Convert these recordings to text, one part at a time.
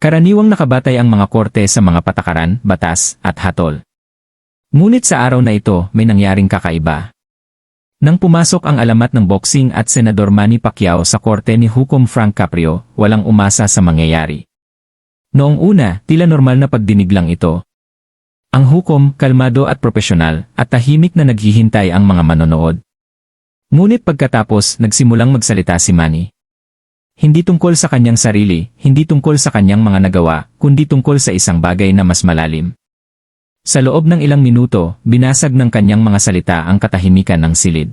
Karaniwang nakabatay ang mga korte sa mga patakaran, batas, at hatol. Ngunit sa araw na ito, may nangyaring kakaiba. Nang pumasok ang alamat ng boxing at Senador Manny Pacquiao sa korte ni Hukom Frank Caprio, walang umasa sa mangyayari. Noong una, tila normal na pagdinig lang ito. Ang hukom, kalmado at propesyonal, at tahimik na naghihintay ang mga manonood. Ngunit pagkatapos, nagsimulang magsalita si Manny. Hindi tungkol sa kanyang sarili, hindi tungkol sa kanyang mga nagawa, kundi tungkol sa isang bagay na mas malalim. Sa loob ng ilang minuto, binasag ng kanyang mga salita ang katahimikan ng silid.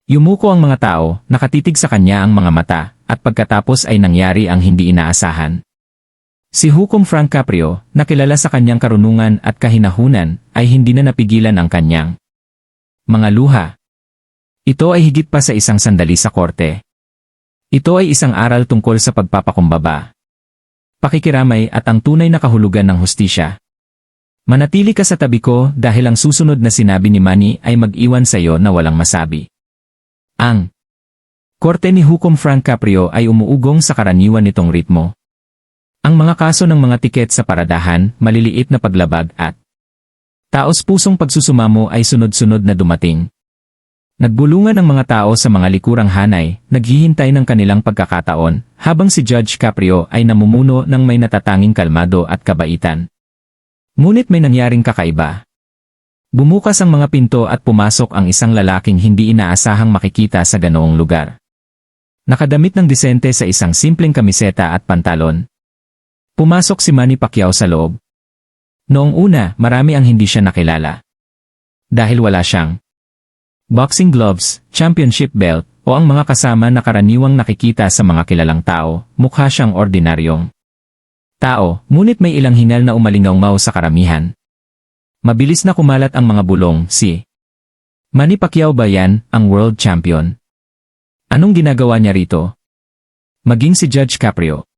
Yumuko ang mga tao, nakatitig sa kanya ang mga mata, at pagkatapos ay nangyari ang hindi inaasahan. Si Hukom Frank Caprio, na kilala sa kanyang karunungan at kahinahunan, ay hindi na napigilan ang kanyang mga luha. Ito ay higit pa sa isang sandali sa korte. Ito ay isang aral tungkol sa pagpapakumbaba, pakikiramay at ang tunay na kahulugan ng hustisya. Manatili ka sa tabi ko dahil ang susunod na sinabi ni Manny ay mag-iwan sa iyo na walang masabi. Ang korte ni Hukom Frank Caprio ay umuugong sa karaniwan nitong ritmo. Ang mga kaso ng mga tiket sa paradahan, maliliit na paglabag at taos-pusong pagsusumamo ay sunod-sunod na dumating. Nagbulungan ang mga tao sa mga likurang hanay, naghihintay ng kanilang pagkakataon, habang si Judge Caprio ay namumuno ng may natatanging kalmado at kabaitan. Ngunit may nangyaring kakaiba. Bumukas ang mga pinto at pumasok ang isang lalaking hindi inaasahang makikita sa ganoong lugar. Nakadamit ng disente sa isang simpleng kamiseta at pantalon. Pumasok si Manny Pacquiao sa loob. Noong una, marami ang hindi siya nakilala. Dahil wala siyang boxing gloves, championship belt, o ang mga kasama na karaniwang nakikita sa mga kilalang tao, mukha siyang ordinaryong tao, ngunit may ilang hingal na umalingaw sa karamihan. Mabilis na kumalat ang mga bulong, si Manny Pacquiao ba yan, ang world champion? Anong ginagawa niya rito? Maging si Judge Caprio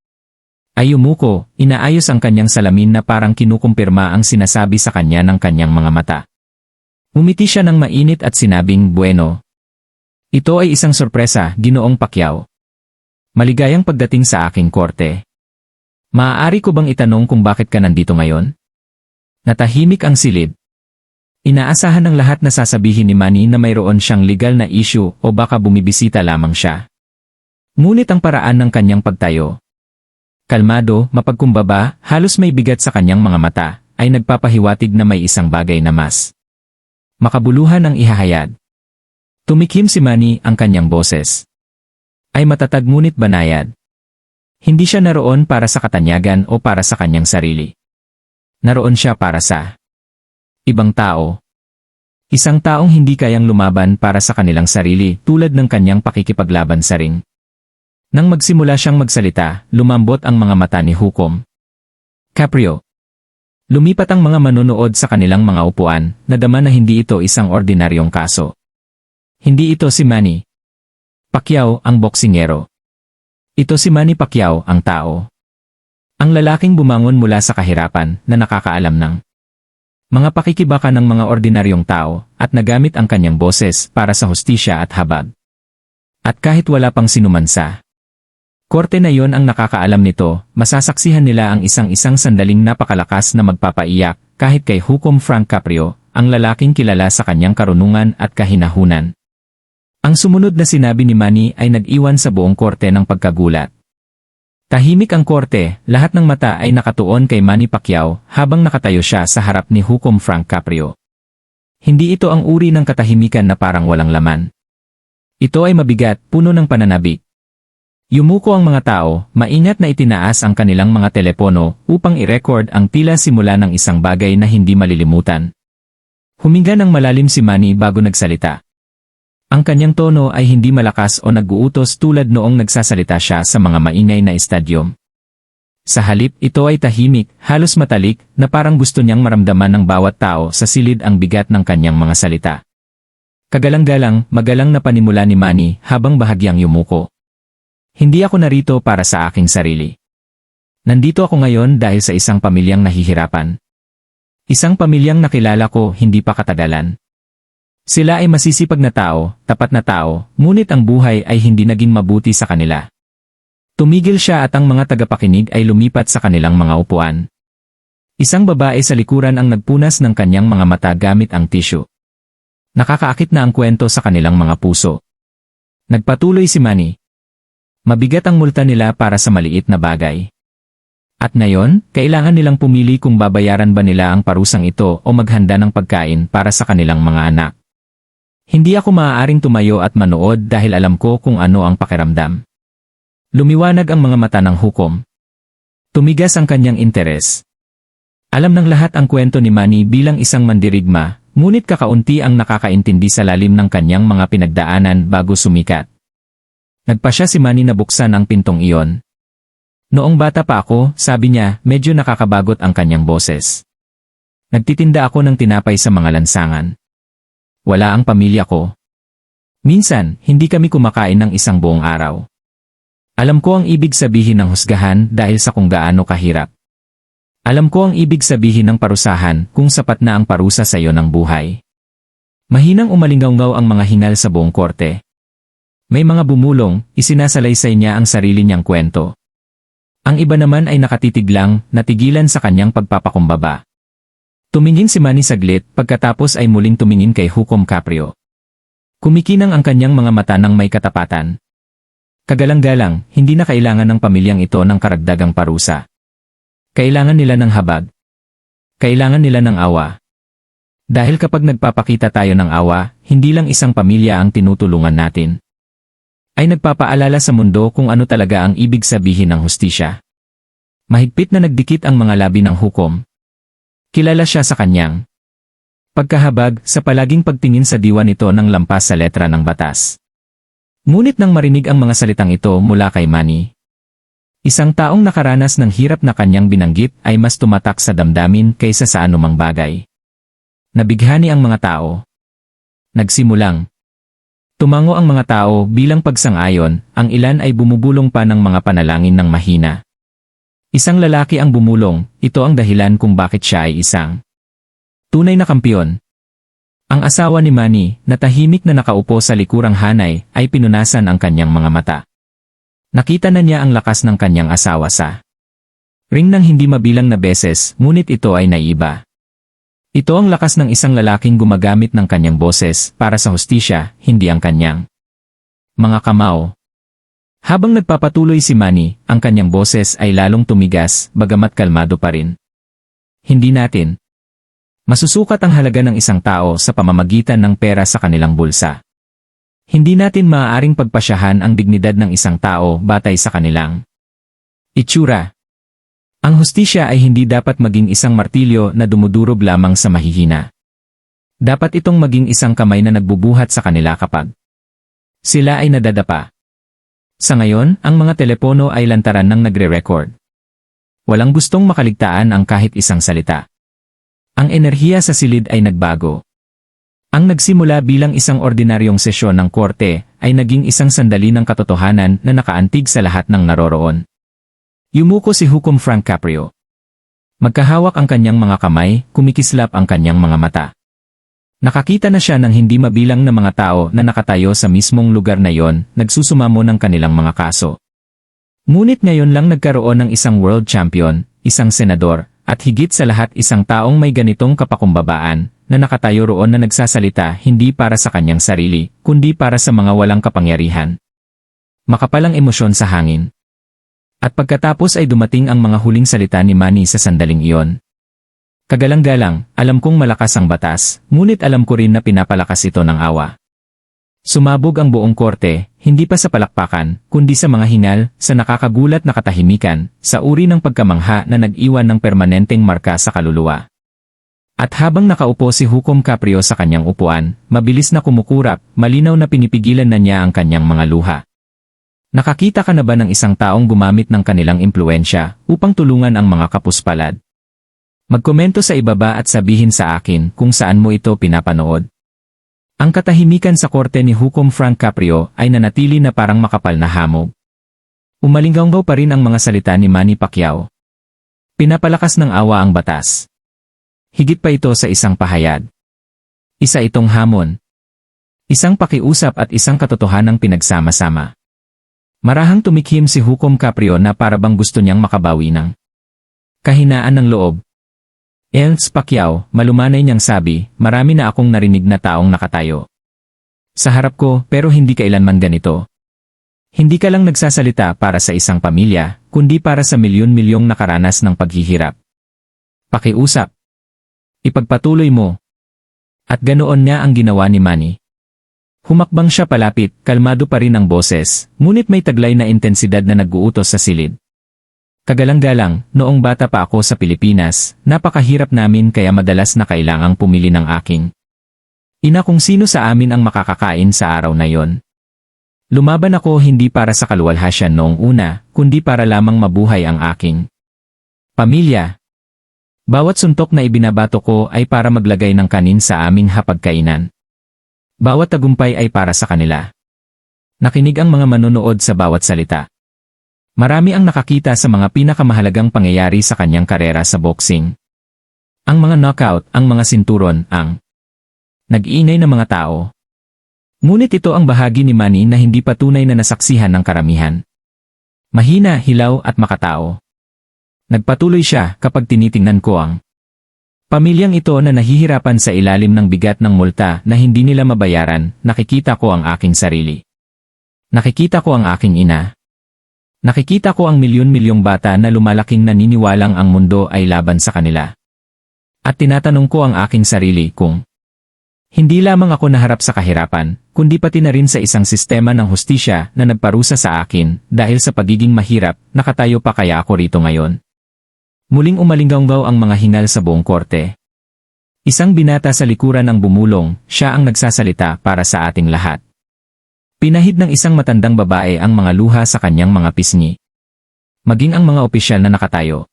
ay yumuko, inaayos ang kanyang salamin na parang kinukumpirma ang sinasabi sa kanya ng kanyang mga mata. Umiti siya ng mainit at sinabing, bueno. Ito ay isang sorpresa, Ginoong Pacquiao. Maligayang pagdating sa aking korte. Maaari ko bang itanong kung bakit ka nandito ngayon? Natahimik ang silid. Inaasahan ng lahat na sasabihin ni Manny na mayroon siyang legal na issue o baka bumibisita lamang siya. Ngunit ang paraan ng kanyang pagtayo, kalmado, mapagkumbaba, halos may bigat sa kanyang mga mata, ay nagpapahiwatig na may isang bagay na mas makabuluhan ang ihahayag. Tumikim si Manny, ang kanyang boses ay matatag ngunit banayad. Hindi siya naroon para sa katanyagan o para sa kanyang sarili. Naroon siya para sa ibang tao. Isang taong hindi kayang lumaban para sa kanilang sarili tulad ng kanyang pakikipaglaban sa ring. Nang magsimula siyang magsalita, lumambot ang mga mata ni Hukom Caprio. Lumipat ang mga manonood sa kanilang mga upuan, nadama na hindi ito isang ordinaryong kaso. Hindi ito si Manny Pacquiao, ang boksingero. Ito si Manny Pacquiao, ang tao. Ang lalaking bumangon mula sa kahirapan na nakakaalam ng mga pakikibaka ng mga ordinaryong tao at nagamit ang kanyang boses para sa hustisya at habag. At kahit wala pang sinuman sa korte na yon ang nakakaalam nito, masasaksihan nila ang isang-isang sandaling napakalakas na magpapaiyak kahit kay Hukom Frank Caprio, ang lalaking kilala sa kanyang karunungan at kahinahunan. Ang sumunod na sinabi ni Manny ay nag-iwan sa buong korte ng pagkagulat. Tahimik ang korte, lahat ng mata ay nakatuon kay Manny Pacquiao habang nakatayo siya sa harap ni Hukom Frank Caprio. Hindi ito ang uri ng katahimikan na parang walang laman. Ito ay mabigat, puno ng pananabik. Yumuko ang mga tao, maingat na itinaas ang kanilang mga telepono upang i-record ang tila simula ng isang bagay na hindi malilimutan. Huminga ng malalim si Manny bago nagsalita. Ang kanyang tono ay hindi malakas o nag-uutos tulad noong nagsasalita siya sa mga maingay na estadyum. Sa halip, ito ay tahimik, halos matalik, na parang gusto niyang maramdaman ng bawat tao sa silid ang bigat ng kanyang mga salita. Kagalang-galang, magalang na panimula ni Manny habang bahagyang yumuko. Hindi ako narito para sa aking sarili. Nandito ako ngayon dahil sa isang pamilyang nahihirapan. Isang pamilyang nakilala ko hindi pa katagalan. Sila ay masisipag na tao, tapat na tao, ngunit ang buhay ay hindi naging mabuti sa kanila. Tumigil siya at ang mga tagapakinig ay lumipat sa kanilang mga upuan. Isang babae sa likuran ang nagpunas ng kanyang mga mata gamit ang tissue. Nakakaakit na ang kwento sa kanilang mga puso. Nagpatuloy si Manny. Mabigat ang multa nila para sa maliit na bagay. At ngayon, kailangan nilang pumili kung babayaran ba nila ang parusang ito o maghanda ng pagkain para sa kanilang mga anak. Hindi ako maaaring tumayo at manood dahil alam ko kung ano ang pakiramdam. Lumiwanag ang mga mata ng hukom. Tumigas ang kanyang interes. Alam ng lahat ang kwento ni Manny bilang isang mandirigma, ngunit kakaunti ang nakakaintindi sa lalim ng kanyang mga pinagdaanan bago sumikat. Nagpasya si Manny na buksan ang pintong iyon. Noong bata pa ako, sabi niya, medyo nakakabagot ang kanyang boses. Nagtitinda ako ng tinapay sa mga lansangan. Wala ang pamilya ko. Minsan, hindi kami kumakain ng isang buong araw. Alam ko ang ibig sabihin ng husgahan dahil sa kung gaano kahirap. Alam ko ang ibig sabihin ng parusahan kung sapat na ang parusa sa iyo ng buhay. Mahinang umalingaw-ngaw ang mga hingal sa buong korte. May mga bumulong, isinasalaysay niya ang sarili niyang kwento. Ang iba naman ay nakatitig lang, natigilan sa kanyang pagpapakumbaba. Tumingin si Manny saglit, pagkatapos ay muling tumingin kay Hukom Caprio. Kumikinang ang kanyang mga mata ng may katapatan. Kagalang-galang, hindi na kailangan ng pamilyang ito ng karagdagang parusa. Kailangan nila ng habag. Kailangan nila ng awa. Dahil kapag nagpapakita tayo ng awa, hindi lang isang pamilya ang tinutulungan natin. Ay nagpapaalala sa mundo kung ano talaga ang ibig sabihin ng hustisya. Mahigpit na nagdikit ang mga labi ng hukom. Kilala siya sa kanyang pagkahabag sa palaging pagtingin sa diwa nito ng lampas sa letra ng batas. Ngunit nang marinig ang mga salitang ito mula kay Manny, isang taong nakaranas ng hirap na kanyang binanggit ay mas tumatak sa damdamin kaysa sa anumang bagay. Nabighani ang mga tao. Nagsimulang tumango ang mga tao bilang pagsang-ayon, ang ilan ay bumubulong pa ng mga panalangin ng mahina. Isang lalaki ang bumulong, ito ang dahilan kung bakit siya ay isang tunay na kampiyon. Ang asawa ni Manny, na tahimik na nakaupo sa likurang hanay, ay pinunasan ang kanyang mga mata. Nakita na niya ang lakas ng kanyang asawa sa ring ng hindi mabilang na beses, ngunit ito ay naiba. Ito ang lakas ng isang lalaking gumagamit ng kanyang boses para sa hustisya, hindi ang kanyang mga kamao. Habang nagpapatuloy si Manny, ang kanyang boses ay lalong tumigas, bagamat kalmado pa rin. Hindi natin masusukat ang halaga ng isang tao sa pamamagitan ng pera sa kanilang bulsa. Hindi natin maaaring pagpasyahan ang dignidad ng isang tao batay sa kanilang itsura. Ang hustisya ay hindi dapat maging isang martilyo na dumudurog lamang sa mahihina. Dapat itong maging isang kamay na nagbubuhat sa kanila kapag sila ay nadadapa. Sa ngayon, ang mga telepono ay lantaran ng nagre-record. Walang gustong makaligtaan ang kahit isang salita. Ang enerhiya sa silid ay nagbago. Ang nagsimula bilang isang ordinaryong sesyon ng korte ay naging isang sandali ng katotohanan na nakaantig sa lahat ng naroroon. Yumuko si Hukom Frank Caprio. Magkahawak ang kanyang mga kamay, kumikislap ang kanyang mga mata. Nakakita na siya ng hindi mabilang na mga tao na nakatayo sa mismong lugar na yon, nagsusumamo ng kanilang mga kaso. Ngunit ngayon lang nagkaroon ng isang world champion, isang senador, at higit sa lahat isang taong may ganitong kapakumbabaan, na nakatayo roon na nagsasalita hindi para sa kanyang sarili, kundi para sa mga walang kapangyarihan. Makapalang emosyon sa hangin. At pagkatapos ay dumating ang mga huling salita ni Manny sa sandaling iyon. Kagalang-galang, alam kong malakas ang batas, ngunit alam ko rin na pinapalakas ito ng awa. Sumabog ang buong korte, hindi pa sa palakpakan, kundi sa mga hingal, sa nakakagulat na katahimikan, sa uri ng pagkamangha na nag-iwan ng permanenteng marka sa kaluluwa. At habang nakaupo si Hukom Caprio sa kanyang upuan, mabilis na kumukurap, malinaw na pinipigilan na niya ang kanyang mga luha. Nakakita ka na ba ng isang taong gumamit ng kanilang impluensya upang tulungan ang mga kapuspalad? Magkomento sa ibaba at sabihin sa akin kung saan mo ito pinapanood. Ang katahimikan sa korte ni Hukom Frank Caprio ay nanatili na parang makapal na hamog. Umalinggaw pa rin ang mga salita ni Manny Pacquiao. Pinapalakas ng awa ang batas. Higit pa ito sa isang pahayag. Isa itong hamon. Isang pakiusap at isang katotohanang pinagsama-sama. Marahang tumikhim si Hukom Caprio na parabang gusto niyang makabawi ng kahinaan ng loob. Ernst Pacquiao, malumanay niyang sabi, marami na akong narinig na taong nakatayo sa harap ko pero hindi kailanman ganito. Hindi ka lang nagsasalita para sa isang pamilya, kundi para sa milyon-milyong nakaranas ng paghihirap. Pakiusap. Ipagpatuloy mo. At ganoon nga ang ginawa ni Manny. Humakbang siya palapit, kalmado pa rin ang boses, ngunit may taglay na intensidad na nag-uutos sa silid. Kagalang-galang, noong bata pa ako sa Pilipinas, napakahirap namin kaya madalas na kailangang pumili ng aking ina kung sino sa amin ang makakakain sa araw na yon. Lumaban ako hindi para sa kaluwalhasyan noong una, kundi para lamang mabuhay ang aking pamilya. Bawat suntok na ibinabato ko ay para maglagay ng kanin sa aming hapagkainan. Bawat tagumpay ay para sa kanila. Nakinig ang mga manonood sa bawat salita. Marami ang nakakita sa mga pinakamahalagang pangyayari sa kanyang karera sa boxing. Ang mga knockout, ang mga sinturon, ang nag-iingay ng mga tao. Ngunit ito ang bahagi ni Manny na hindi patunay na nasaksihan ng karamihan. Mahina, hilaw at makatao. Nagpatuloy siya kapag tinitingnan ko ang pamilyang ito na nahihirapan sa ilalim ng bigat ng multa na hindi nila mabayaran. Nakikita ko ang aking sarili. Nakikita ko ang aking ina. Nakikita ko ang milyon-milyong bata na lumalaking naniniwalang ang mundo ay laban sa kanila. At tinatanong ko ang aking sarili kung hindi lamang ako naharap sa kahirapan, kundi pati na rin sa isang sistema ng hustisya na nagparusa sa akin dahil sa pagiging mahirap, nakatayo pa kaya ako rito ngayon. Muling umalinggaw ang mga hingal sa buong korte. Isang binata sa likuran ang bumulong, siya ang nagsasalita para sa ating lahat. Pinahid ng isang matandang babae ang mga luha sa kanyang mga pisngi. Maging ang mga opisyal na nakatayo.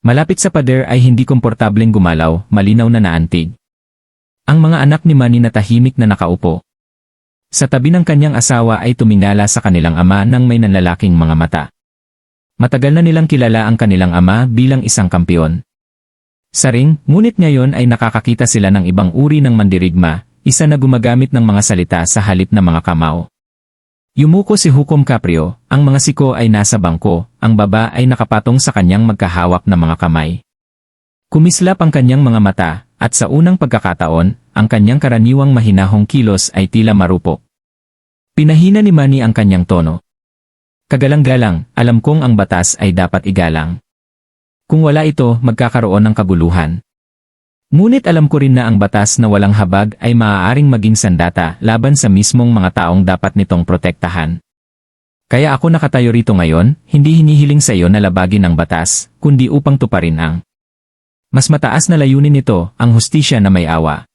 Malapit sa pader ay hindi komportableng gumalaw, malinaw na naantig. Ang mga anak ni Manny na tahimik na nakaupo. Sa tabi ng kanyang asawa ay tumingala sa kanilang ama ng may nanlalaking mga mata. Matagal na nilang kilala ang kanilang ama bilang isang kampiyon. Saring, ngunit ngayon ay nakakakita sila ng ibang uri ng mandirigma, isa na gumagamit ng mga salita sa halip na mga kamao. Yumuko si Hukom Caprio, ang mga siko ay nasa bangko, ang baba ay nakapatong sa kanyang magkahawak na mga kamay. Kumislap ang kanyang mga mata, at sa unang pagkakataon, ang kanyang karaniwang mahinahong kilos ay tila marupok. Pinahina ni Manny ang kanyang tono. Kagalang-galang, alam kong ang batas ay dapat igalang. Kung wala ito, magkakaroon ng kaguluhan. Ngunit alam ko rin na ang batas na walang habag ay maaaring maging sandata laban sa mismong mga taong dapat nitong protektahan. Kaya ako nakatayo rito ngayon, hindi hinihiling sa iyo na labagin ang batas, kundi upang tuparin ang mas mataas na layunin nito, ang hustisya na may awa.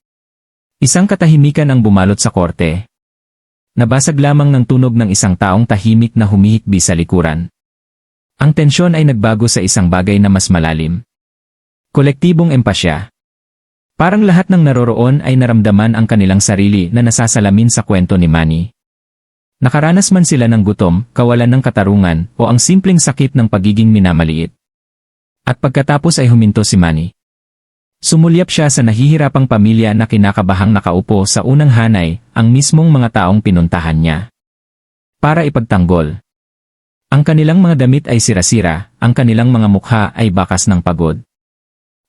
Isang katahimikan ang bumalot sa korte. Nabasag lamang ng tunog ng isang taong tahimik na humihikbi sa likuran. Ang tensyon ay nagbago sa isang bagay na mas malalim. Kolektibong empasya. Parang lahat ng naroroon ay naramdaman ang kanilang sarili na nasasalamin sa kwento ni Manny. Nakaranas man sila ng gutom, kawalan ng katarungan, o ang simpleng sakit ng pagiging minamaliit. At pagkatapos ay huminto si Manny. Sumulyap siya sa nahihirapang pamilya na kinakabahang nakaupo sa unang hanay, ang mismong mga taong pinuntahan niya. Para ipagtanggol. Ang kanilang mga damit ay sira-sira, ang kanilang mga mukha ay bakas ng pagod.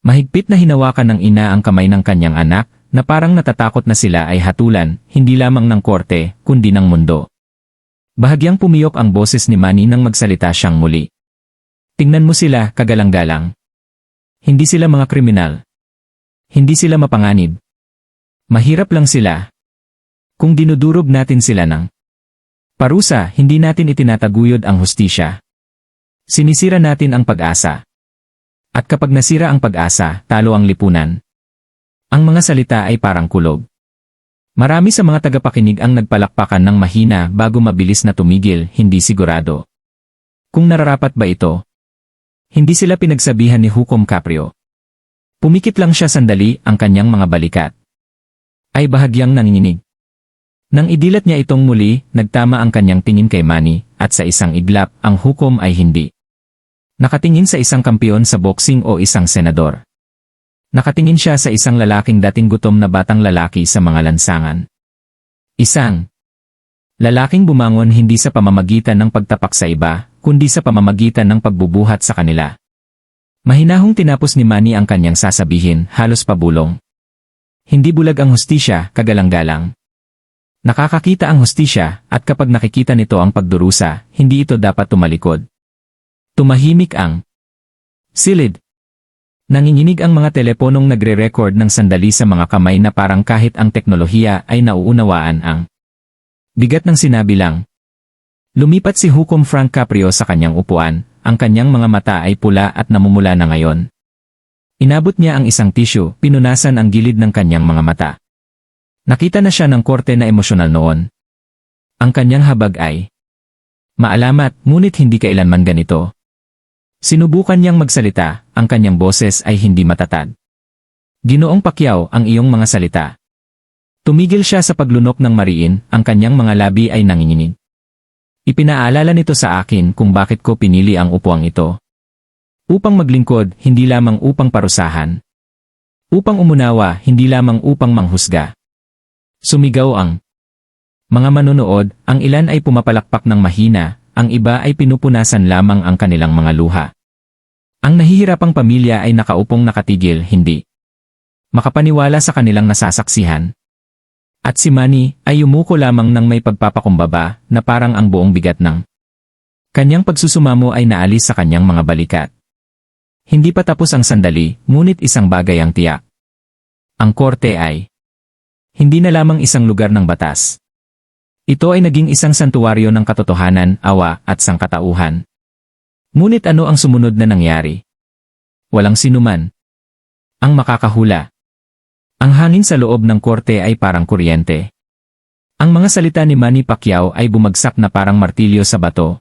Mahigpit na hinawakan ng ina ang kamay ng kanyang anak, na parang natatakot na sila ay hatulan, hindi lamang ng korte, kundi ng mundo. Bahagyang pumiyok ang boses ni Manny nang magsalita siyang muli. Tingnan mo sila, kagalang-galang. Hindi sila mga kriminal. Hindi sila mapanganib. Mahirap lang sila. Kung dinudurog natin sila ng parusa, hindi natin itinataguyod ang hustisya. Sinisira natin ang pag-asa. At kapag nasira ang pag-asa, talo ang lipunan. Ang mga salita ay parang kulog. Marami sa mga tagapakinig ang nagpalakpakan ng mahina bago mabilis na tumigil, hindi sigurado. Kung nararapat ba ito? Hindi sila pinagsabihan ni Hukom Caprio. Pumikit lang siya sandali, ang kanyang mga balikat ay bahagyang nanginginig. Nang idilat niya itong muli, nagtama ang kanyang tingin kay Manny, at sa isang iglap, ang hukom ay hindi nakatingin sa isang kampiyon sa boxing o isang senador. Nakatingin siya sa isang lalaking dating gutom na batang lalaki sa mga lansangan. Isang Lalaking bumangon hindi sa pamamagitan ng pagtapak sa iba, kundi sa pamamagitan ng pagbubuhat sa kanila. Mahinahong tinapos ni Manny ang kanyang sasabihin, halos pabulong. Hindi bulag ang hustisya, kagalang-galang. Nakakakita ang hustisya, at kapag nakikita nito ang pagdurusa, hindi ito dapat tumalikod. Tumahimik ang silid. Nanginginig ang mga teleponong nagre-record ng sandali sa mga kamay na parang kahit ang teknolohiya ay nauunawaan ang bigat ng sinabi lang. Lumipat si Hukom Frank Caprio sa kanyang upuan, ang kanyang mga mata ay pula at namumula na ngayon. Inabot niya ang isang tissue, pinunasan ang gilid ng kanyang mga mata. Nakita na siya ng korte na emosyonal noon. Ang kanyang habag ay maalamat, ngunit hindi kailanman ganito. Sinubukan niyang magsalita, ang kanyang boses ay hindi matatag. Ginoong Pacquiao, ang iyong mga salita. Tumigil siya sa paglunok ng mariin, ang kanyang mga labi ay nanginginig. Ipinaalala nito sa akin kung bakit ko pinili ang upuang ito. Upang maglingkod, hindi lamang upang parusahan. Upang umunawa, hindi lamang upang manghusga. Sumigaw ang mga manonood, ang ilan ay pumapalakpak ng mahina, ang iba ay pinupunasan lamang ang kanilang mga luha. Ang nahihirapang pamilya ay nakaupong nakatigil, hindi makapaniwala sa kanilang nasasaksihan. At si Manny ay yumuko lamang ng may pagpapakumbaba na parang ang buong bigat ng kanyang pagsusumamo ay naalis sa kanyang mga balikat. Hindi pa tapos ang sandali, ngunit isang bagay ang tiyak. Ang korte ay hindi na lamang isang lugar ng batas. Ito ay naging isang santuwaryo ng katotohanan, awa, at sangkatauhan. Ngunit ano ang sumunod na nangyari? Walang sinuman ang makakahula. Ang hangin sa loob ng korte ay parang kuryente. Ang mga salita ni Manny Pacquiao ay bumagsak na parang martilyo sa bato.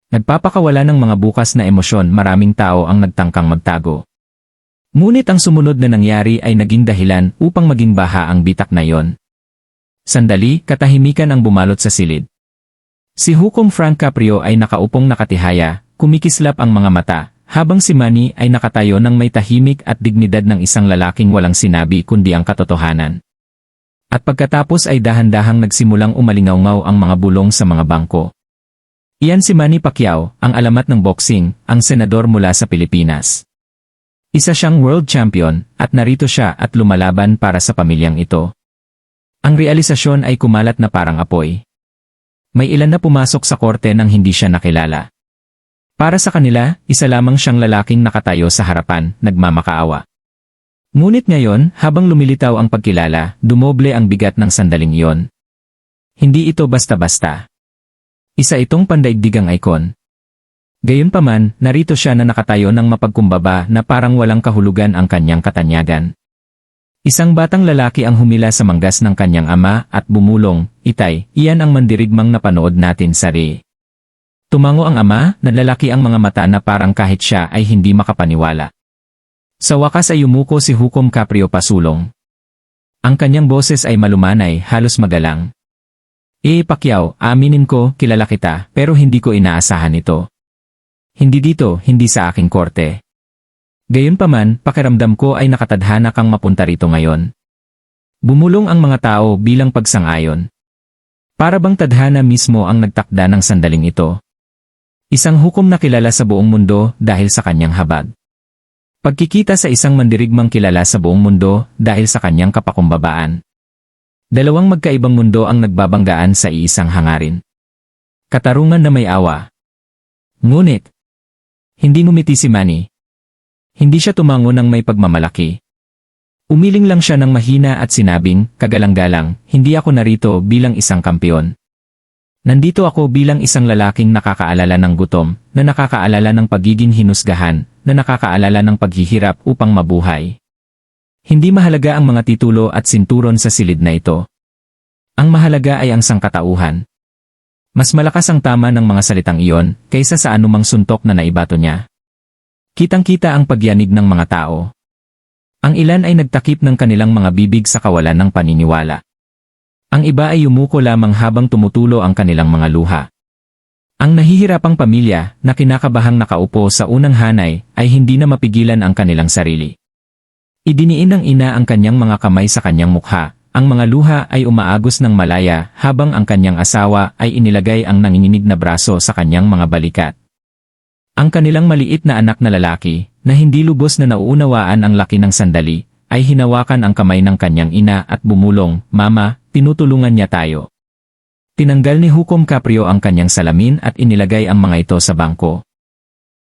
Nagpapakawala ng mga bukas na emosyon, maraming tao ang nagtangkang magtago. Ngunit ang sumunod na nangyari ay naging dahilan upang maging baha ang bitak na iyon. Sandali, katahimikan ang bumalot sa silid. Si Hukom Frank Caprio ay nakaupong nakatihaya, kumikislap ang mga mata, habang si Manny ay nakatayo ng may tahimik at dignidad ng isang lalaking walang sinabi kundi ang katotohanan. At pagkatapos ay dahan-dahang nagsimulang umalingaw-ngaw ang mga bulong sa mga bangko. Iyan si Manny Pacquiao, ang alamat ng boxing, ang senador mula sa Pilipinas. Isa siyang world champion, at narito siya at lumalaban para sa pamilyang ito. Ang realisasyon ay kumalat na parang apoy. May ilan na pumasok sa korte nang hindi siya nakilala. Para sa kanila, isa lamang siyang lalaking nakatayo sa harapan, nagmamakaawa. Ngunit ngayon, habang lumilitaw ang pagkilala, dumoble ang bigat ng sandaling iyon. Hindi ito basta-basta. Isa itong pandaigdigang ikon. Gayunpaman, narito siya na nakatayo ng mapagkumbaba na parang walang kahulugan ang kanyang katanyagan. Isang batang lalaki ang humila sa manggas ng kanyang ama at bumulong, "Itay, iyan ang mandirigmang napanood natin sa Ri." Tumango ang ama, nalalaki ang mga mata na parang kahit siya ay hindi makapaniwala. Sa wakas ay yumuko si Hukom Caprio pasulong. Ang kanyang boses ay malumanay, halos magalang. Pacquiao, aminin ko, kilala kita, pero hindi ko inaasahan ito. Hindi dito, hindi sa aking korte. Gayunpaman, pakiramdam ko ay nakatadhana kang mapunta rito ngayon. Bumulong ang mga tao bilang pagsang-ayon. Para bang tadhana mismo ang nagtakda ng sandaling ito. Isang hukom na kilala sa buong mundo dahil sa kanyang habag. Pagkikita sa isang mandirigmang kilala sa buong mundo dahil sa kanyang kapakumbabaan. Dalawang magkaibang mundo ang nagbabanggaan sa iisang hangarin. Katarungan na may awa. Ngunit, hindi ngumiti si Manny. Hindi siya tumango ng may pagmamalaki. Umiling lang siya ng mahina at sinabing, kagalang-galang, hindi ako narito bilang isang kampeon. Nandito ako bilang isang lalaking nakakaalala ng gutom, na nakakaalala ng pagiging hinusgahan, na nakakaalala ng paghihirap upang mabuhay. Hindi mahalaga ang mga titulo at sinturon sa silid na ito. Ang mahalaga ay ang sangkatauhan. Mas malakas ang tama ng mga salitang iyon kaysa sa anumang suntok na naibato niya. Kitang-kita ang pagyanig ng mga tao. Ang ilan ay nagtakip ng kanilang mga bibig sa kawalan ng paniniwala. Ang iba ay yumuko lamang habang tumutulo ang kanilang mga luha. Ang nahihirapang pamilya na kinakabahang nakaupo sa unang hanay ay hindi na mapigilan ang kanilang sarili. Idiniin ng ina ang kanyang mga kamay sa kanyang mukha, ang mga luha ay umaagos ng malaya habang ang kanyang asawa ay inilagay ang nanginginig na braso sa kanyang mga balikat. Ang kanilang maliit na anak na lalaki, na hindi lubos na nauunawaan ang laki ng sandali, ay hinawakan ang kamay ng kanyang ina at bumulong, "Mama, tinutulungan niya tayo." Tinanggal ni Hukom Caprio ang kanyang salamin at inilagay ang mga ito sa bangko.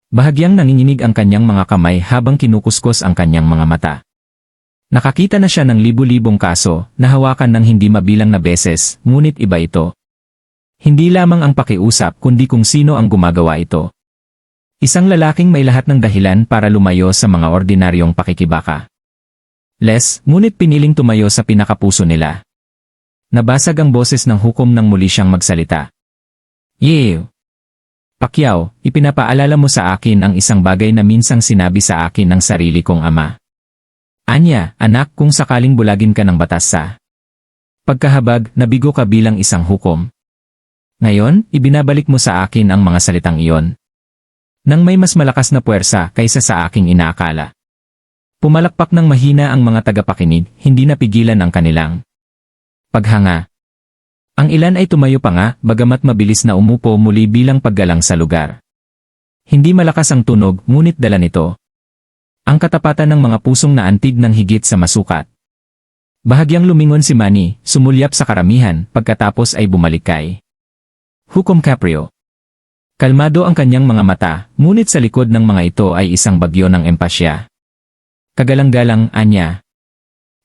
Bahagyang nanginginig ang kanyang mga kamay habang kinukuskos ang kanyang mga mata. Nakakita na siya ng libu-libong kaso na hawakan ng hindi mabilang na beses, ngunit iba ito. Hindi lamang ang pakiusap kundi kung sino ang gumagawa ito. Isang lalaking may lahat ng dahilan para lumayo sa mga ordinaryong pakikibaka. Ngunit piniling tumayo sa pinakapuso nila. Nabasag ang boses ng hukom nang muli siyang magsalita. "Yeo! Pacquiao, ipinapaalala mo sa akin ang isang bagay na minsang sinabi sa akin ng sarili kong ama. Anya, anak, kung sakaling bulagin ka ng batas sa pagkahabag, nabigo ka bilang isang hukom. Ngayon, ibinabalik mo sa akin ang mga salitang iyon. Nang may mas malakas na puwersa kaysa sa aking inaakala." Pumalakpak ng mahina ang mga tagapakinig, hindi napigilan ang kanilang paghanga. Ang ilan ay tumayo pa nga, bagamat mabilis na umupo muli bilang paggalang sa lugar. Hindi malakas ang tunog, ngunit dala nito ang katapatan ng mga pusong naantig ng higit sa masukat. Bahagyang lumingon si Manny, sumulyap sa karamihan, pagkatapos ay bumalik kay Hukom Caprio. Kalmado ang kanyang mga mata, ngunit sa likod ng mga ito ay isang bagyo ng empasya. Kagalang-galang, anya.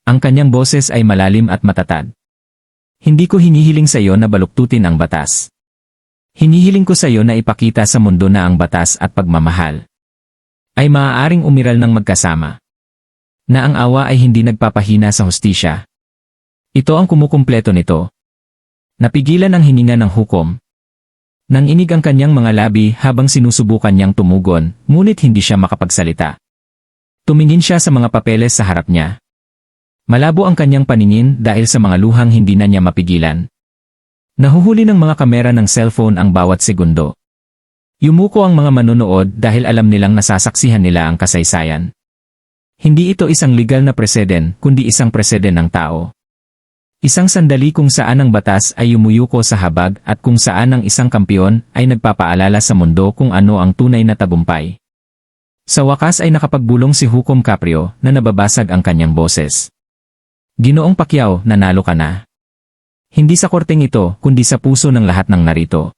Ang kanyang boses ay malalim at matatag. "Hindi ko hinihiling sa iyo na baluktutin ang batas. Hinihiling ko sa iyo na ipakita sa mundo na ang batas at pagmamahal ay maaaring umiral ng magkasama. Na ang awa ay hindi nagpapahina sa hustisya. Ito ang kumukumpleto nito." Napigilan ang hininga ng hukom. Nanginig ang kanyang mga labi habang sinusubukan niyang tumugon, ngunit hindi siya makapagsalita. Tumingin siya sa mga papeles sa harap niya. Malabo ang kanyang paningin dahil sa mga luhang hindi na niya mapigilan. Nahuhuli ng mga kamera ng cellphone ang bawat segundo. Yumuko ang mga manonood dahil alam nilang nasasaksihan nila ang kasaysayan. Hindi ito isang legal na preseden, kundi isang preseden ng tao. Isang sandali kung saan ang batas ay yumuyuko sa habag at kung saan ang isang kampiyon ay nagpapaalala sa mundo kung ano ang tunay na tagumpay. Sa wakas ay nakapagbulong si Hukom Caprio na nababasag ang kanyang boses. "Ginoong Pacquiao, nanalo ka na. Hindi sa korteng ito, kundi sa puso ng lahat ng narito."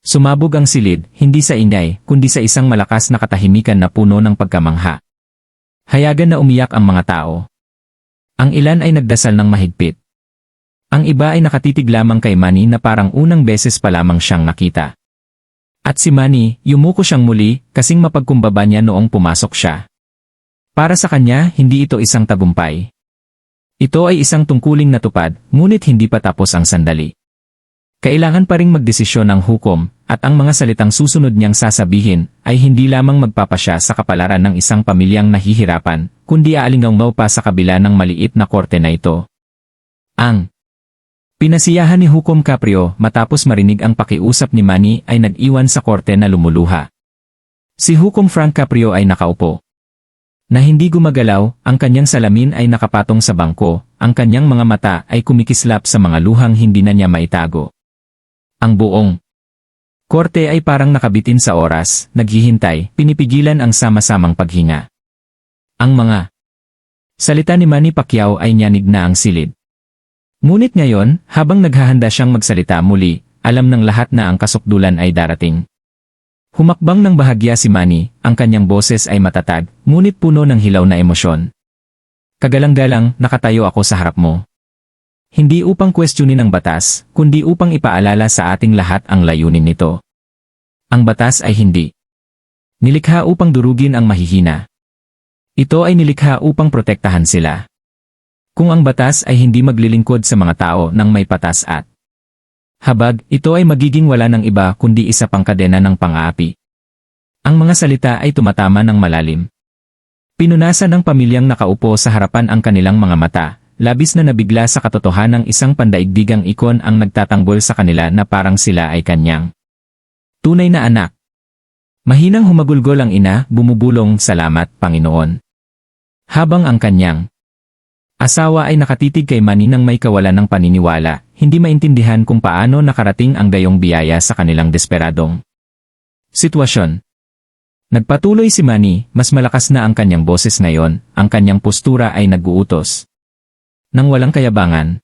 Sumabog ang silid, hindi sa ingay, kundi sa isang malakas na katahimikan na puno ng pagkamangha. Hayagan na umiyak ang mga tao. Ang ilan ay nagdasal ng mahigpit. Ang iba ay nakatitig lamang kay Manny na parang unang beses pa lamang siyang nakita. At si Manny, yumuko siyang muli, kasing mapagkumbaba niya noong pumasok siya. Para sa kanya, hindi ito isang tagumpay. Ito ay isang tungkuling natupad, ngunit hindi pa tapos ang sandali. Kailangan pa ring magdesisyon ng hukom, at ang mga salitang susunod niyang sasabihin ay hindi lamang magpapasya sa kapalaran ng isang pamilyang nahihirapan, kundi aalinggaw pa sa kabila ng maliit na korte na ito. Ang pinasiyahan ni Hukom Caprio matapos marinig ang pakiusap ni Manny ay nag-iwan sa korte na lumuluha. Si Hukom Frank Caprio ay nakaupo. Na hindi gumagalaw, ang kanyang salamin ay nakapatong sa bangko, ang kanyang mga mata ay kumikislap sa mga luhang hindi na niya maitago. Ang buong korte ay parang nakabitin sa oras, naghihintay, pinipigilan ang sama-samang paghinga. Ang mga salita ni Manny Pacquiao ay nyanig na ang silid. Ngunit ngayon, habang naghahanda siyang magsalita muli, alam ng lahat na ang kasukdulan ay darating. Humakbang ng bahagya si Manny, ang kanyang boses ay matatag, ngunit puno ng hilaw na emosyon. "Kagalang-galang, nakatayo ako sa harap mo. Hindi upang kwestiyonin ang batas, kundi upang ipaalala sa ating lahat ang layunin nito. Ang batas ay hindi nilikha upang durugin ang mahihina. Ito ay nilikha upang protektahan sila. Kung ang batas ay hindi maglilingkod sa mga tao ng may patas at habag, ito ay magiging wala ng iba kundi isa pang kadena ng pang-aapi." Ang mga salita ay tumatama ng malalim. Pinunasan ng pamilyang nakaupo sa harapan ang kanilang mga mata. Labis na nabigla sa katotohanang isang pandaigdigang ikon ang nagtatanggol sa kanila na parang sila ay kanyang tunay na anak. Mahinang humagulgol ang ina, bumubulong, "Salamat, Panginoon." Habang ang kanyang Asawa ay nakatitig kay Manny nang may kawalan ng paniniwala, hindi maintindihan kung paano nakarating ang gayong biyaya sa kanilang desperadong sitwasyon. Nagpatuloy si Manny, mas malakas na ang kanyang boses ngayon, ang kanyang postura ay nag-uutos. Nang walang kayabangan.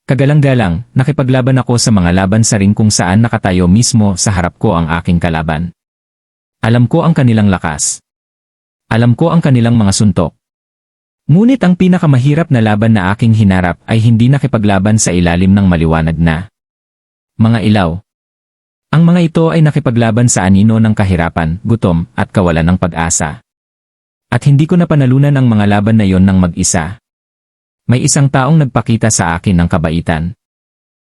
Kagalang-galang, nakipaglaban ako sa mga laban sa ring kung saan nakatayo mismo sa harap ko ang aking kalaban. Alam ko ang kanilang lakas. Alam ko ang kanilang mga suntok. Ngunit ang pinakamahirap na laban na aking hinarap ay hindi nakipaglaban sa ilalim ng maliwanag na mga ilaw. Ang mga ito ay nakipaglaban sa anino ng kahirapan, gutom, at kawalan ng pag-asa. At hindi ko napanalunan ang mga laban na yon ng mag-isa. May isang taong nagpakita sa akin ng kabaitan.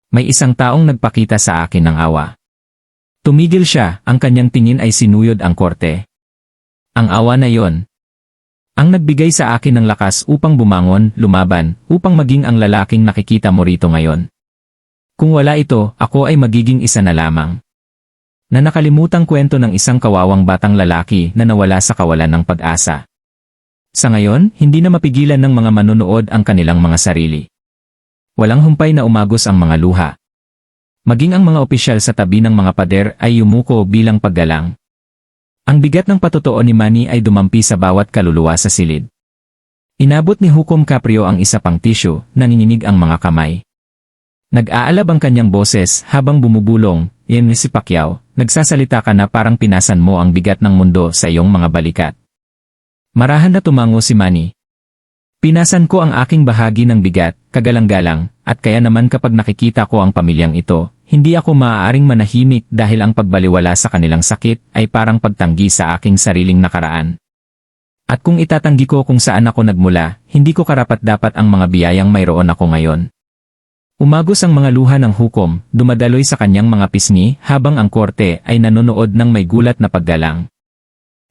May isang taong nagpakita sa akin ng awa. Tumigil siya, ang kanyang tingin ay sinuyod ang korte. Ang awa na yon. Ang nagbigay sa akin ng lakas upang bumangon, lumaban, upang maging ang lalaking nakikita mo rito ngayon. Kung wala ito, ako ay magiging isa na lamang. Na nakalimutang kwento ng isang kawawang batang lalaki na nawala sa kawalan ng pag-asa. Sa ngayon, hindi na mapigilan ng mga manonood ang kanilang mga sarili. Walang humpay na umagos ang mga luha. Maging ang mga opisyal sa tabi ng mga pader ay yumuko bilang paggalang. Ang bigat ng patotoo ni Manny ay dumampi sa bawat kaluluwa sa silid. Inabot ni Hukom Caprio ang isa pang tissue, nanginginig ang mga kamay. Nag-aalab ang kanyang boses habang bumubulong, "Yan si Pacquiao, nagsasalita ka na parang pinasan mo ang bigat ng mundo sa iyong mga balikat." Marahan na tumango si Manny. Pinasan ko ang aking bahagi ng bigat, kagalang-galang, at kaya naman kapag nakikita ko ang pamilyang ito, hindi ako maaaring manahimik dahil ang pagbaliwala sa kanilang sakit ay parang pagtanggi sa aking sariling nakaraan. At kung itatanggi ko kung saan ako nagmula, hindi ko karapat-dapat ang mga biyayang mayroon ako ngayon. Umagos ang mga luha ng hukom, dumadaloy sa kanyang mga pisngi habang ang korte ay nanonood ng may gulat na paggalang.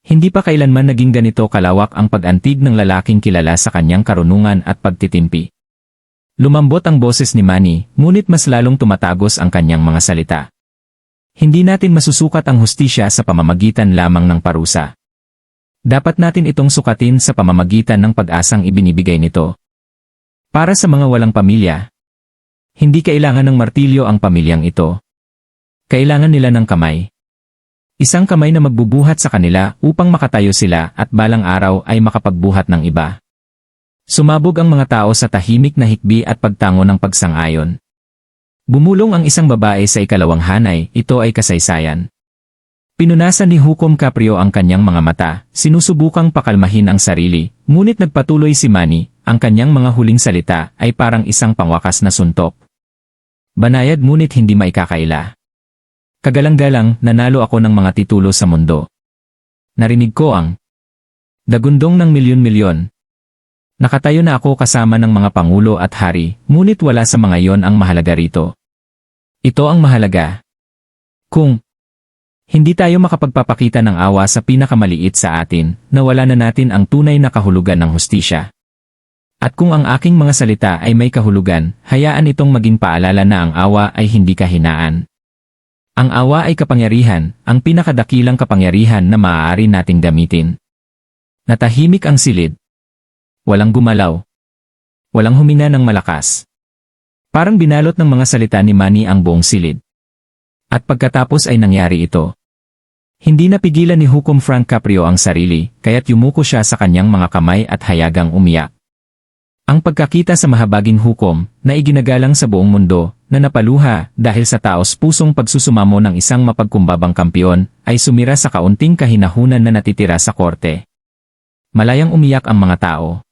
Hindi pa kailanman naging ganito kalawak ang pag-antig ng lalaking kilala sa kanyang karunungan at pagtitimpi. Lumambot ang boses ni Manny, ngunit mas lalong tumatagos ang kanyang mga salita. Hindi natin masusukat ang hustisya sa pamamagitan lamang ng parusa. Dapat natin itong sukatin sa pamamagitan ng pag-asang ibinibigay nito. Para sa mga walang pamilya, hindi kailangan ng martilyo ang pamilyang ito. Kailangan nila ng kamay. Isang kamay na magbubuhat sa kanila upang makatayo sila at balang araw ay makapagbuhat ng iba. Sumabog ang mga tao sa tahimik na hikbi at pagtango ng pagsang-ayon. Bumulong ang isang babae sa ikalawang hanay, ito ay kasaysayan. Pinunasan ni Hukom Caprio ang kanyang mga mata, sinusubukang pakalmahin ang sarili, ngunit nagpatuloy si Manny, ang kanyang mga huling salita ay parang isang pangwakas na suntok. Banayad ngunit hindi maikakaila. Kagalang-galang, nanalo ako ng mga titulo sa mundo. Narinig ko ang dagundong ng milyon-milyon. Nakatayo na ako kasama ng mga pangulo at hari, ngunit wala sa mga yon ang mahalaga rito. Ito ang mahalaga. Kung hindi tayo makapagpapakita ng awa sa pinakamaliit sa atin, nawala na natin ang tunay na kahulugan ng hustisya. At kung ang aking mga salita ay may kahulugan, hayaan itong maging paalala na ang awa ay hindi kahinaan. Ang awa ay kapangyarihan, ang pinakadakilang kapangyarihan na maaari nating gamitin. Natahimik ang silid. Walang gumalaw. Walang humina ng malakas. Parang binalot ng mga salita ni Manny ang buong silid. At pagkatapos ay nangyari ito. Hindi napigilan ni Hukom Frank Caprio ang sarili, kaya't yumuko siya sa kanyang mga kamay at hayagang umiyak. Ang pagkakita sa mahabaging hukom, na iginagalang sa buong mundo, na napaluha dahil sa taos-pusong pagsusumamo ng isang mapagkumbabang kampiyon, ay sumira sa kaunting kahinahunan na natitira sa korte. Malayang umiyak ang mga tao.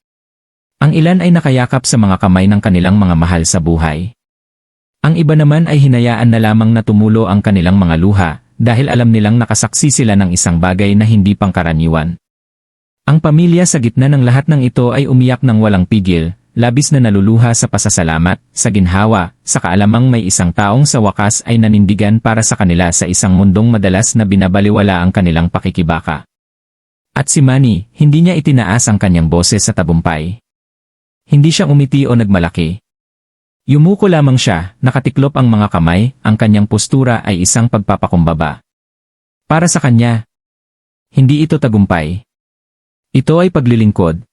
Ang ilan ay nakayakap sa mga kamay ng kanilang mga mahal sa buhay. Ang iba naman ay hinayaan na lamang na tumulo ang kanilang mga luha, dahil alam nilang nakasaksi sila ng isang bagay na hindi pangkaraniwan. Ang pamilya sa gitna ng lahat ng ito ay umiyak ng walang pigil, labis na naluluha sa pasasalamat, sa ginhawa, sa kaalamang may isang taong sa wakas ay nanindigan para sa kanila sa isang mundong madalas na binabaliwala ang kanilang pakikibaka. At si Manny, hindi niya itinaas ang kanyang boses sa tabumpay. Hindi siya umiti o nagmalaki. Yumuko lamang siya, nakatiklop ang mga kamay, ang kanyang postura ay isang pagpapakumbaba. Para sa kanya, hindi ito tagumpay. Ito ay paglilingkod.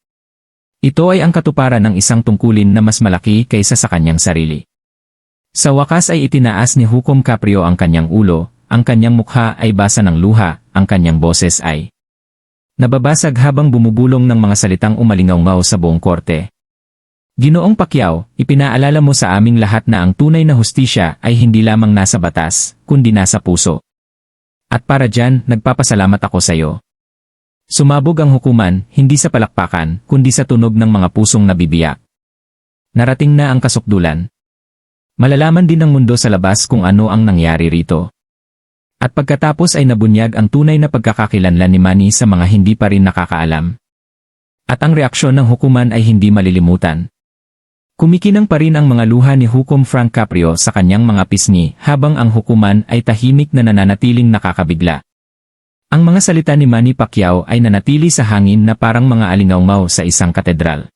Ito ay ang katuparan ng isang tungkulin na mas malaki kaysa sa kanyang sarili. Sa wakas ay itinaas ni Hukom Caprio ang kanyang ulo, ang kanyang mukha ay basa ng luha, ang kanyang boses ay nababasag habang bumubulong ng mga salitang umalingaw sa buong korte. Ginoong Pacquiao, ipinaalala mo sa aming lahat na ang tunay na hustisya ay hindi lamang nasa batas, kundi nasa puso. At para dyan, nagpapasalamat ako sa iyo. Sumabog ang hukuman, hindi sa palakpakan, kundi sa tunog ng mga pusong nabibiyak. Narating na ang kasukdulan. Malalaman din ng mundo sa labas kung ano ang nangyari rito. At pagkatapos ay nabunyag ang tunay na pagkakakilanlan ni Manny sa mga hindi pa rin nakakaalam. At ang reaksyon ng hukuman ay hindi malilimutan. Kumikinang pa rin ang mga luha ni Hukom Frank Caprio sa kanyang mga pisngi habang ang hukuman ay tahimik na nananatiling nakakabigla. Ang mga salita ni Manny Pacquiao ay nanatili sa hangin na parang mga alingaungaw sa isang katedral.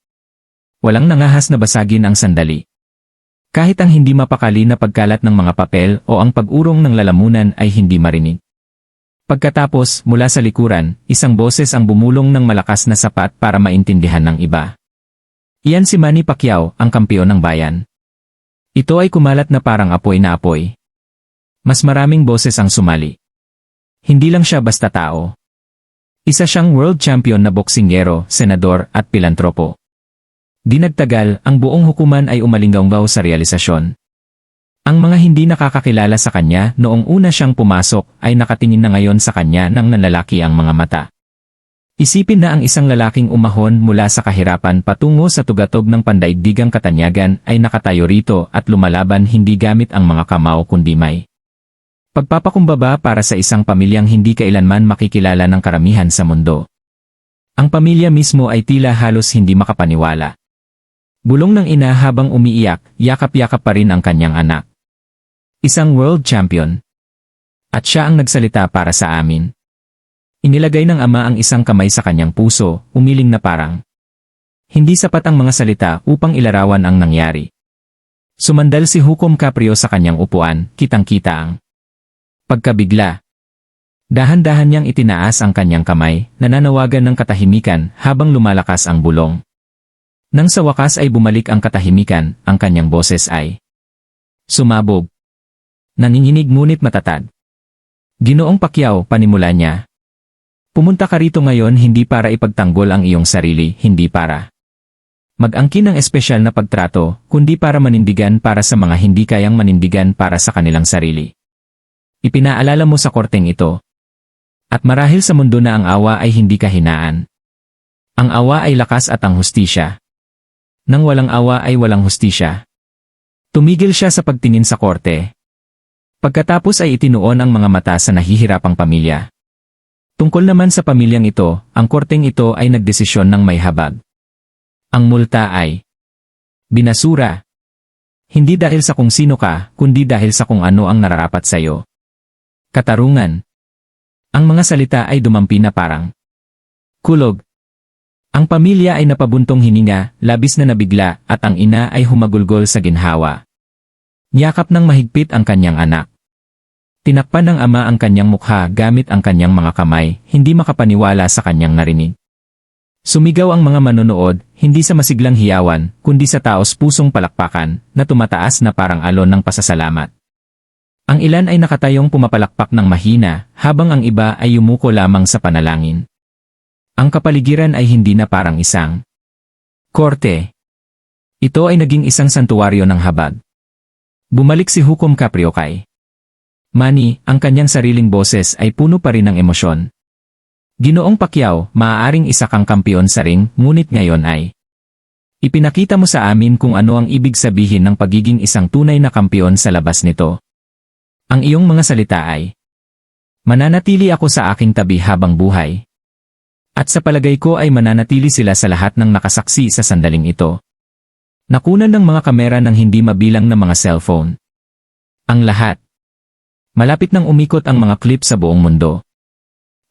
Walang nangahas na basagin ang sandali. Kahit ang hindi mapakali na pagkalat ng mga papel o ang pag-urong ng lalamunan ay hindi marinig. Pagkatapos, mula sa likuran, isang boses ang bumulong ng malakas na sapat para maintindihan ng iba. Iyan si Manny Pacquiao, ang kampiyon ng bayan. Ito ay kumalat na parang apoy na apoy. Mas maraming boses ang sumali. Hindi lang siya basta tao. Isa siyang world champion na boksingero, senador at pilantropo. Di nagtagal, ang buong hukuman ay umalingaw sa realisasyon. Ang mga hindi nakakakilala sa kanya noong una siyang pumasok ay nakatingin na ngayon sa kanya ng nanlalaki ang mga mata. Isipin na ang isang lalaking umahon mula sa kahirapan patungo sa tugatog ng pandaigdigang katanyagan ay nakatayo rito at lumalaban hindi gamit ang mga kamao kundi may pagpapakumbaba para sa isang pamilyang hindi kailanman makikilala ng karamihan sa mundo. Ang pamilya mismo ay tila halos hindi makapaniwala. Bulong ng ina habang umiiyak, yakap-yakap pa rin ang kanyang anak. Isang world champion. At siya ang nagsalita para sa amin. Inilagay ng ama ang isang kamay sa kanyang puso, umiling na parang hindi sapat ang mga salita upang ilarawan ang nangyari. Sumandal si Hukom Caprio sa kanyang upuan, kitang-kita ang pagkabigla. Dahan-dahan niyang itinaas ang kanyang kamay, nananawagan ng katahimikan habang lumalakas ang bulong. Nang sa wakas ay bumalik ang katahimikan, ang kanyang boses ay sumabog. Nanginginig ngunit matatag. Ginoong Pacquiao, panimula niya. Pumunta ka rito ngayon hindi para ipagtanggol ang iyong sarili, hindi para mag-angkin ng espesyal na pagtrato, kundi para manindigan para sa mga hindi kayang manindigan para sa kanilang sarili. Ipinaalala mo sa korteng ito. At marahil sa mundo na ang awa ay hindi kahinaan. Ang awa ay lakas at ang hustisya. Nang walang awa ay walang hustisya. Tumigil siya sa pagtingin sa korte. Pagkatapos ay itinuon ang mga mata sa nahihirapang pamilya. Tungkol naman sa pamilyang ito, ang korteng ito ay nagdesisyon ng may habag. Ang multa ay binasura. Hindi dahil sa kung sino ka, kundi dahil sa kung ano ang nararapat sa iyo. Katarungan. Ang mga salita ay dumampi na parang kulog. Ang pamilya ay napabuntong hininga, labis na nabigla, at ang ina ay humagulgol sa ginhawa. Niyakap ng mahigpit ang kanyang anak. Tinakpan ng ama ang kanyang mukha gamit ang kanyang mga kamay, hindi makapaniwala sa kanyang narinig. Sumigaw ang mga manonood, hindi sa masiglang hiyawan, kundi sa taos pusong palakpakan, na tumataas na parang alon ng pasasalamat. Ang ilan ay nakatayong pumapalakpak ng mahina, habang ang iba ay yumuko lamang sa panalangin. Ang kapaligiran ay hindi na parang isang korte. Ito ay naging isang santuwaryo ng habag. Bumalik si Hukom Caprio kay Manny, ang kanyang sariling boses ay puno pa rin ng emosyon. Ginoong Pacquiao, maaaring isa kang kampiyon sa ring, ngunit ngayon ay ipinakita mo sa amin kung ano ang ibig sabihin ng pagiging isang tunay na kampiyon sa labas nito. Ang iyong mga salita ay mananatili ako sa aking tabi habang buhay. At sa palagay ko ay mananatili sila sa lahat ng nakasaksi sa sandaling ito. Nakunan ng mga kamera ng hindi mabilang na mga cellphone. Ang lahat. Malapit nang umikot ang mga clip sa buong mundo.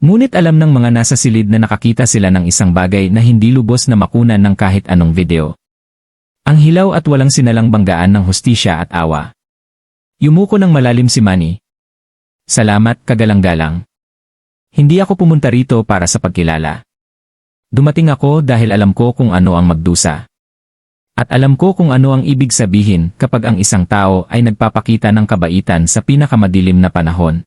Ngunit alam ng mga nasa silid na nakakita sila ng isang bagay na hindi lubos na makunan ng kahit anong video. Ang hilaw at walang sinalang banggaan ng hustisya at awa. Yumuko ng malalim si Manny. Salamat, kagalang-galang. Hindi ako pumunta rito para sa pagkilala. Dumating ako dahil alam ko kung ano ang magdusa. At alam ko kung ano ang ibig sabihin kapag ang isang tao ay nagpapakita ng kabaitan sa pinakamadilim na panahon.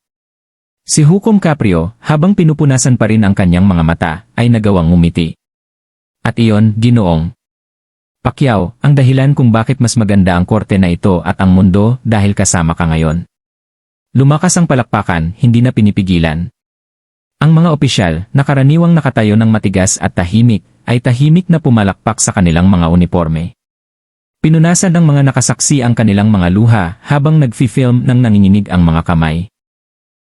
Si Hukom Caprio, habang pinupunasan pa rin ang kanyang mga mata, ay nagawang ngumiti. At iyon, Ginoong Pacquiao, ang dahilan kung bakit mas maganda ang korte na ito at ang mundo dahil kasama ka ngayon. Lumakas ang palakpakan, hindi na pinipigilan. Ang mga opisyal, na karaniwang nakatayo ng matigas at tahimik, ay tahimik na pumalakpak sa kanilang mga uniforme. Pinunasan ng mga nakasaksi ang kanilang mga luha habang nagfi-film ng nanginginig ang mga kamay.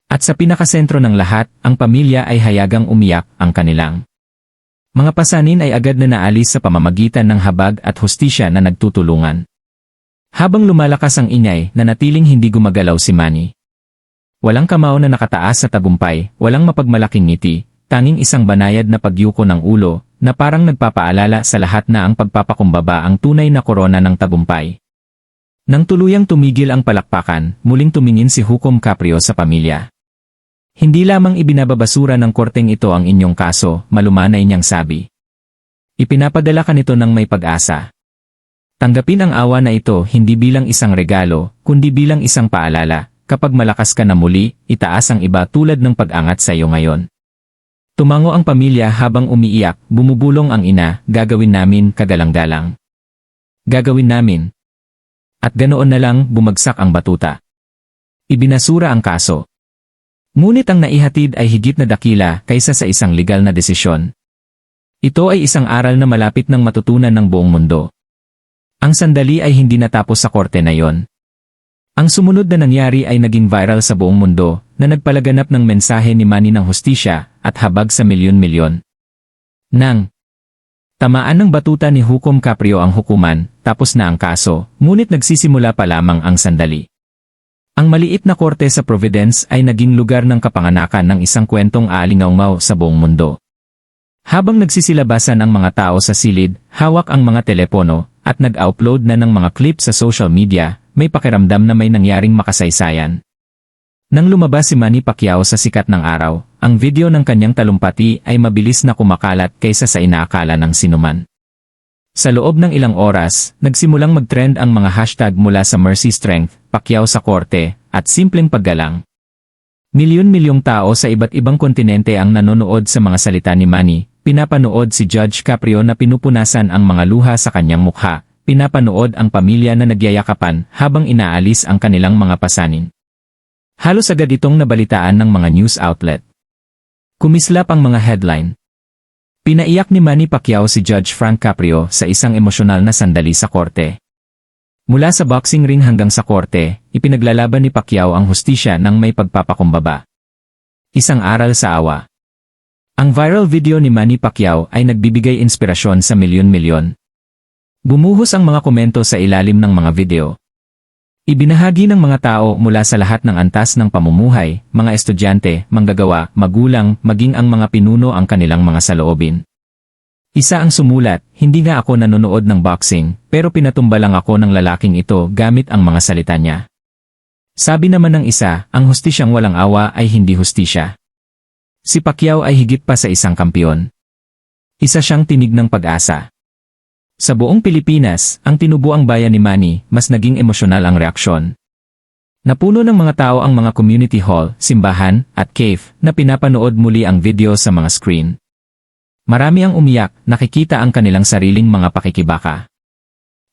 At sa pinakasentro ng lahat, ang pamilya ay hayagang umiyak ang kanilang mga pasanin ay agad na naalis sa pamamagitan ng habag at hustisya na nagtutulungan. Habang lumalakas ang ingay, nanatiling hindi gumagalaw si Manny. Walang kamao na nakataas sa tagumpay, walang mapagmalaking ngiti, tanging isang banayad na pagyuko ng ulo, na parang nagpapaalala sa lahat na ang pagpapakumbaba ang tunay na korona ng tagumpay. Nang tuluyang tumigil ang palakpakan, muling tumingin si Hukom Caprio sa pamilya. Hindi lamang ibinababasura ng korteng ito ang inyong kaso, malumanay niyang sabi. Ipinapadala ka nito ng may pag-asa. Tanggapin ang awa na ito hindi bilang isang regalo, kundi bilang isang paalala, kapag malakas ka na muli, itaas ang iba tulad ng pag-angat sa iyo ngayon. Tumango ang pamilya habang umiiyak, bumubulong ang ina, gagawin namin kagalang-galang. Gagawin namin. At ganoon na lang bumagsak ang batuta. Ibinasura ang kaso. Ngunit ang naihatid ay higit na dakila kaysa sa isang legal na desisyon. Ito ay isang aral na malapit ng matutunan ng buong mundo. Ang sandali ay hindi natapos sa korte na yon. Ang sumunod na nangyari ay naging viral sa buong mundo na nagpalaganap ng mensahe ni Manny ng hustisya at habag sa milyon-milyon. Nang tamaan ng batuta ni Hukom Caprio ang hukuman, tapos na ang kaso, ngunit nagsisimula pa lamang ang sandali. Ang maliit na korte sa Providence ay naging lugar ng kapanganakan ng isang kwentong aalingaw sa buong mundo. Habang nagsisilabasan ang mga tao sa silid, hawak ang mga telepono, at nag-upload na ng mga clip sa social media, may pakiramdam na may nangyaring makasaysayan. Nang lumabas si Manny Pacquiao sa sikat ng araw, ang video ng kanyang talumpati ay mabilis na kumakalat kaysa sa inaakala ng sinuman. Sa loob ng ilang oras, nagsimulang mag-trend ang mga hashtag mula sa Mercy Strength, Pacquiao sa korte, at simpleng paggalang. Milyon-milyong tao sa iba't ibang kontinente ang nanonood sa mga salita ni Manny, pinapanood si Judge Caprio na pinupunasan ang mga luha sa kanyang mukha, pinapanood ang pamilya na nagyayakapan habang inaalis ang kanilang mga pasanin. Halos agad itong nabalitaan ng mga news outlet. Kumislap ang mga headline. Pinaiyak ni Manny Pacquiao si Judge Frank Caprio sa isang emosyonal na sandali sa korte. Mula sa boxing ring hanggang sa korte, ipinaglalaban ni Pacquiao ang hustisya ng may pagpapakumbaba. Isang aral sa awa. Ang viral video ni Manny Pacquiao ay nagbibigay inspirasyon sa milyon-milyon. Bumuhos ang mga komento sa ilalim ng mga video. Ibinahagi ng mga tao mula sa lahat ng antas ng pamumuhay, mga estudyante, manggagawa, magulang, maging ang mga pinuno ang kanilang mga saloobin. Isa ang sumulat, hindi nga ako nanonood ng boxing, pero pinatumba lang ako ng lalaking ito gamit ang mga salita niya. Sabi naman ng isa, ang hustisyang walang awa ay hindi hustisya. Si Pacquiao ay higit pa sa isang kampiyon. Isa siyang tinig ng pag-asa. Sa buong Pilipinas, ang tinubuang bayan ni Manny, mas naging emosyonal ang reaksyon. Napuno ng mga tao ang mga community hall, simbahan, at cave, na pinapanood muli ang video sa mga screen. Marami ang umiyak, nakikita ang kanilang sariling mga pakikibaka.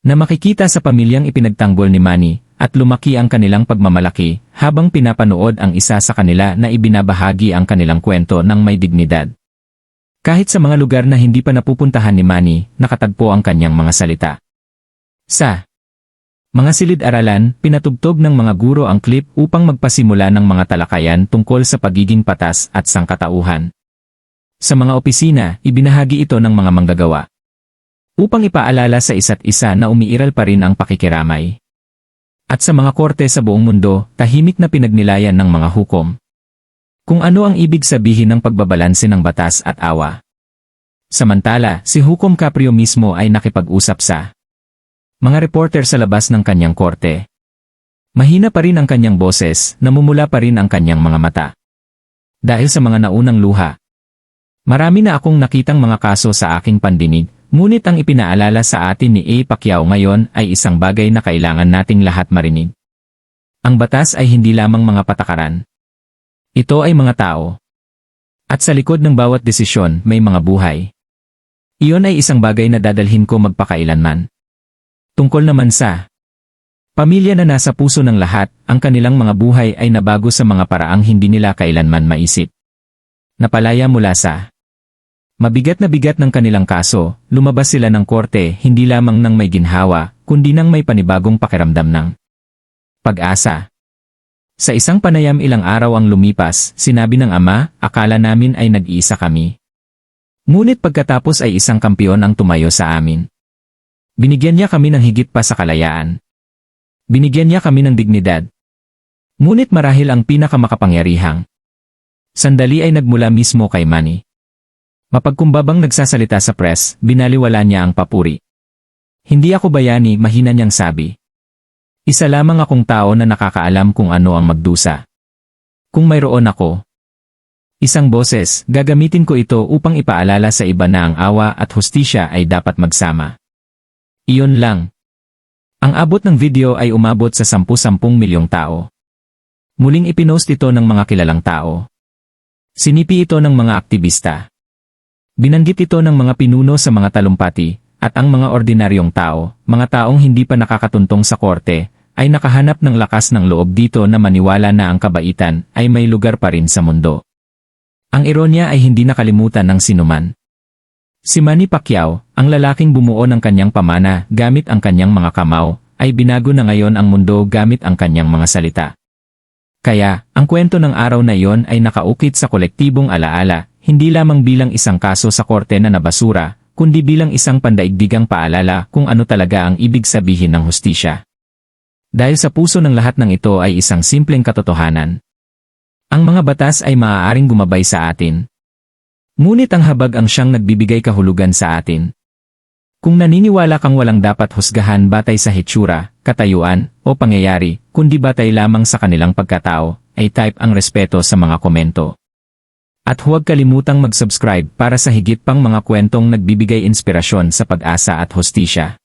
Na makikita sa pamilyang ipinagtanggol ni Manny, at lumaki ang kanilang pagmamalaki, habang pinapanood ang isa sa kanila na ibinabahagi ang kanilang kwento ng may dignidad. Kahit sa mga lugar na hindi pa napupuntahan ni Manny, nakatagpo ang kanyang mga salita. Sa mga silid-aralan, pinatugtog ng mga guro ang clip upang magpasimula ng mga talakayan tungkol sa pagiging patas at sangkatauhan. Sa mga opisina, ibinahagi ito ng mga manggagawa. Upang ipaalala sa isa't isa na umiiral pa rin ang pakikiramay. At sa mga korte sa buong mundo, tahimik na pinagnilayan ng mga hukom. Kung ano ang ibig sabihin ng pagbabalanse ng batas at awa. Samantala, si Hukom Caprio mismo ay nakipag-usap sa mga reporter sa labas ng kanyang korte. Mahina pa rin ang kanyang boses, namumula pa rin ang kanyang mga mata. Dahil sa mga naunang luha. Marami na akong nakitang mga kaso sa aking pandinig, ngunit ang ipinaalala sa atin ni A. Pacquiao ngayon ay isang bagay na kailangan nating lahat marinig. Ang batas ay hindi lamang mga patakaran. Ito ay mga tao. At sa likod ng bawat desisyon may mga buhay. Iyon ay isang bagay na dadalhin ko magpakailanman. Tungkol naman sa pamilya na nasa puso ng lahat, ang kanilang mga buhay ay nabago sa mga paraang hindi nila kailanman maisip. Napalaya mula sa mabigat na bigat ng kanilang kaso, lumabas sila ng korte hindi lamang ng may ginhawa, kundi ng may panibagong pakiramdam ng pag-asa. Sa isang panayam ilang araw ang lumipas, sinabi ng ama, akala namin ay nag-iisa kami. Ngunit pagkatapos ay isang kampiyon ang tumayo sa amin. Binigyan niya kami ng higit pa sa kalayaan. Binigyan niya kami ng dignidad. Ngunit marahil ang pinakamakapangyarihang sandali ay nagmula mismo kay Manny. Mapagkumbabang nagsasalita sa press, binaliwala niya ang papuri. Hindi ako bayani, mahina niyang sabi. Isa lamang akong tao na nakakaalam kung ano ang magdusa. Kung mayroon ako isang boses, gagamitin ko ito upang ipaalala sa iba na ang awa at hustisya ay dapat magsama. Iyon lang. Ang abot ng video ay umabot sa 10 milyong tao. Muling ipinost ito ng mga kilalang tao. Sinipi ito ng mga aktivista. Binanggit ito ng mga pinuno sa mga talumpati, at ang mga ordinaryong tao, mga taong hindi pa nakakatuntong sa korte, ay nakahanap ng lakas ng loob dito na maniwala na ang kabaitan ay may lugar pa rin sa mundo. Ang ironya ay hindi nakalimutan ng sinuman. Si Manny Pacquiao, ang lalaking bumuo ng kanyang pamana gamit ang kanyang mga kamao, ay binago na ngayon ang mundo gamit ang kanyang mga salita. Kaya, ang kwento ng araw na iyon ay nakaukit sa kolektibong alaala, hindi lamang bilang isang kaso sa korte na nabasura, kundi bilang isang pandaigdigang paalala kung ano talaga ang ibig sabihin ng hustisya. Dahil sa puso ng lahat ng ito ay isang simpleng katotohanan. Ang mga batas ay maaaring gumabay sa atin. Ngunit ang habag ang siyang nagbibigay kahulugan sa atin. Kung naniniwala kang walang dapat husgahan batay sa hitsura, katayuan, o pangyayari, kundi batay lamang sa kanilang pagkatao, ay type ang respeto sa mga komento. At huwag kalimutang mag-subscribe para sa higit pang mga kwentong nagbibigay inspirasyon sa pag-asa at hustisya.